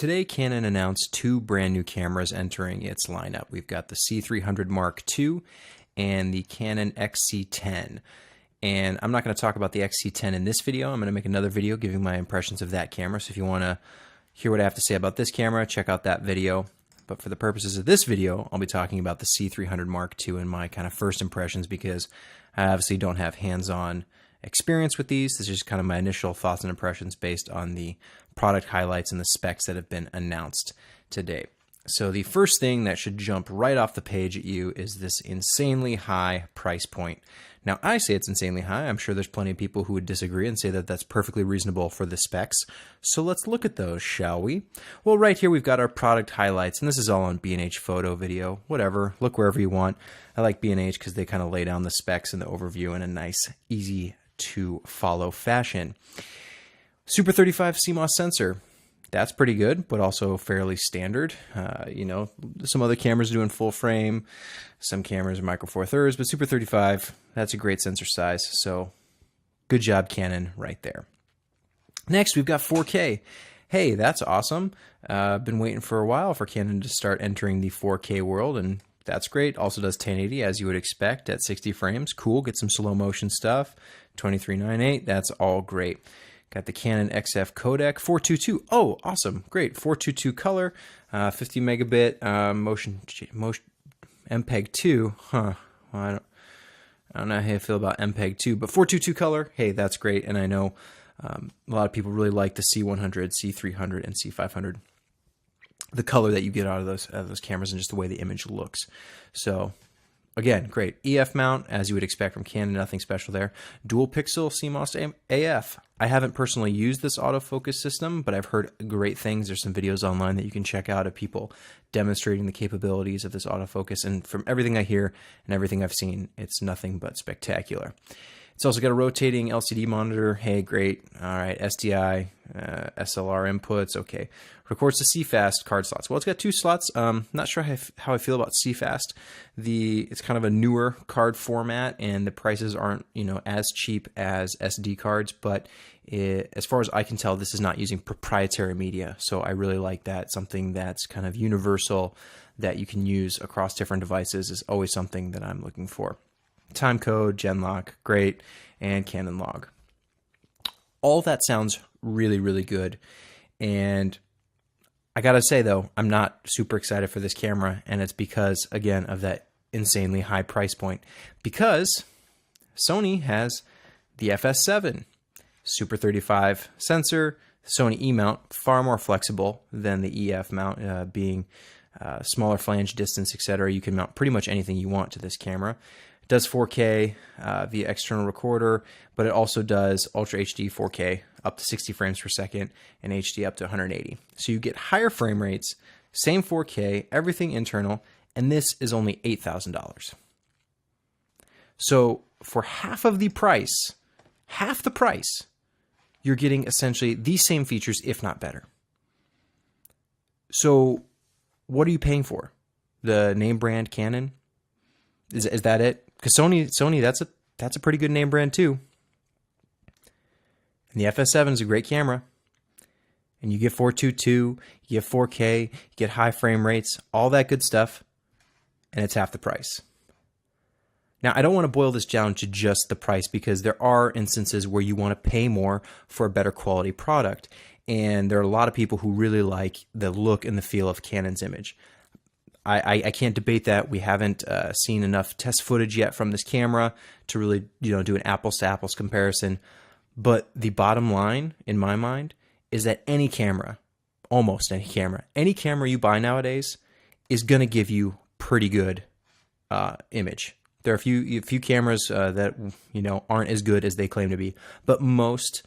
Today, Canon announced two brand new cameras entering its lineup. We've got the C300mkII and the Canon XC10. And I'm not going to talk about the XC10 in this video. I'm going to make another video giving my impressions of that camera. So if you want to hear what I have to say about this camera, check out that video. But for the purposes of this video, I'll be talking about the C300mkII and my kind of first impressions, because I obviously don't have hands-on experience with these. This is just kind of my initial thoughts and impressions based on the product highlights and the specs that have been announced today. So the first thing that should jump right off the page at you is this insanely high price point. Now, I say it's insanely high. I'm sure there's plenty of people who would disagree and say that that's perfectly reasonable for the specs. So let's look at those, shall we? Well, right here we've got our product highlights, and this is all on B&H Photo Video, whatever. Look wherever you want. I like B&H because they kind of lay down the specs and the overview in a nice, easy to follow fashion. Super 35 CMOS sensor. That's pretty good, but also fairly standard. You know, some other cameras doing full frame, some cameras are micro four thirds, but Super 35, that's a great sensor size. So good job, Canon, right there. Next, we've got 4K. Hey, that's awesome. Been waiting for a while for Canon to start entering the 4K world, and that's great. Also does 1080 as you would expect at 60 frames. Cool, get some slow motion stuff. 2398, that's all great. Got the Canon XF codec, 422. Oh, awesome, great. 422 color, 50 megabit motion MPEG 2. Huh. Well, I don't know how I feel about MPEG 2, but 422 color, hey, that's great. And I know a lot of people really like the C100, C300, and C500. The color that you get out of those cameras and just the way the image looks. So again, great. EF mount, as you would expect from Canon, nothing special there. Dual pixel CMOS AF. I haven't personally used this autofocus system, but I've heard great things. There's some videos online that you can check out of people demonstrating the capabilities of this autofocus. And from everything I hear and everything I've seen, it's nothing but spectacular. It's also got a rotating LCD monitor. Hey, great. All right, SDI, SLR inputs. Okay. Records to CFast card slots. Well, it's got two slots. Not sure how I feel about CFast. It's kind of a newer card format, and the prices aren't, you know, as cheap as SD cards. But as far as I can tell, this is not using proprietary media. So I really like that. Something that's kind of universal that you can use across different devices is always something that I'm looking for. Time code, Genlock, great, and Canon log. All that sounds really, really good. And I gotta say though, I'm not super excited for this camera, and it's because, again, of that insanely high price point. Because Sony has the FS7, Super 35 sensor, Sony E mount, far more flexible than the EF mount, being smaller flange distance, etc. You can mount pretty much anything you want to this camera. It does 4K via external recorder, but it also does Ultra HD 4K up to 60 frames per second and HD up to 180. So you get higher frame rates, same 4K, everything internal, and this is only $8,000. So for half the price, you're getting essentially these same features, if not better. So what are you paying for? The name brand Canon? Is that it? Because Sony, that's a pretty good name brand too. And the FS7 is a great camera. And you get 422, you get 4K, you get high frame rates, all that good stuff, and it's half the price. Now, I don't want to boil this down to just the price, because there are instances where you want to pay more for a better quality product. And there are a lot of people who really like the look and the feel of Canon's image. I can't debate that. We haven't seen enough test footage yet from this camera to really, you know, do an apples to apples comparison. But the bottom line, in my mind, is that any camera, almost any camera you buy nowadays is going to give you pretty good image. There are a few cameras that, you know, aren't as good as they claim to be, but most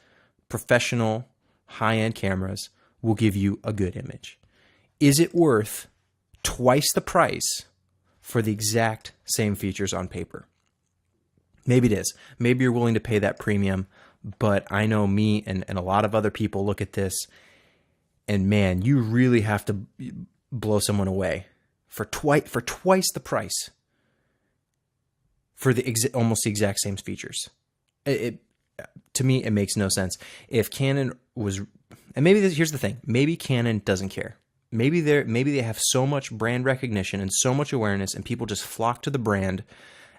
professional high-end cameras will give you a good image. Is it worth twice the price for the exact same features on paper? Maybe it is. Maybe you're willing to pay that premium, but I know me and a lot of other people look at this, and man, you really have to blow someone away for twice the price for the almost the exact same features. To me, it makes no sense. If Canon was, and maybe here's the thing, maybe Canon doesn't care. Maybe they have so much brand recognition and so much awareness, and people just flock to the brand,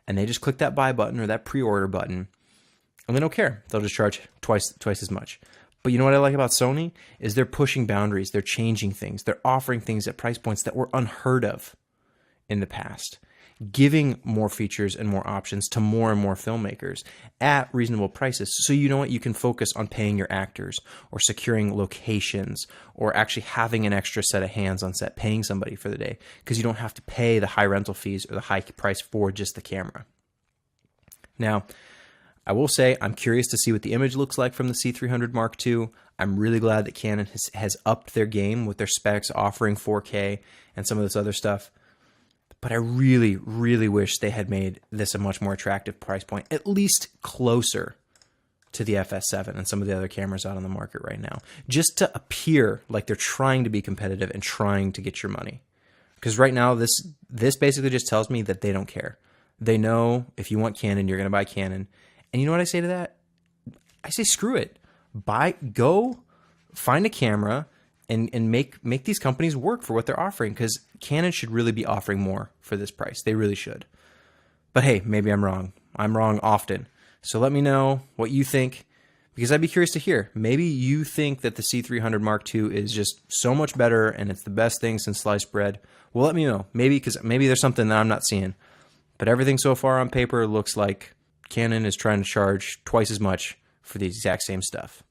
and they just click that buy button or that pre-order button, and they don't care. They'll just charge twice as much. But you know what I like about Sony is they're pushing boundaries, they're changing things, they're offering things at price points that were unheard of in the past, giving more features and more options to more and more filmmakers at reasonable prices. So you know what? You can focus on paying your actors or securing locations or actually having an extra set of hands on set, paying somebody for the day, because you don't have to pay the high rental fees or the high price for just the camera. Now, I will say I'm curious to see what the image looks like from the C300 Mark II. I'm really glad that Canon has upped their game with their specs, offering 4K and some of this other stuff. But I really, really wish they had made this a much more attractive price point, at least closer to the FS7 and some of the other cameras out on the market right now, just to appear like they're trying to be competitive and trying to get your money. Because right now, this basically just tells me that they don't care. They know if you want Canon, you're going to buy Canon. And you know what I say to that? I say, screw it. Go find a camera and make these companies work for what they're offering, because Canon should really be offering more for this price. They really should. But hey, maybe I'm wrong. I'm wrong often. So let me know what you think, because I'd be curious to hear. Maybe you think that the C300 Mark II is just so much better and it's the best thing since sliced bread. Well, let me know. Maybe there's something that I'm not seeing. But everything so far on paper looks like Canon is trying to charge twice as much for the exact same stuff.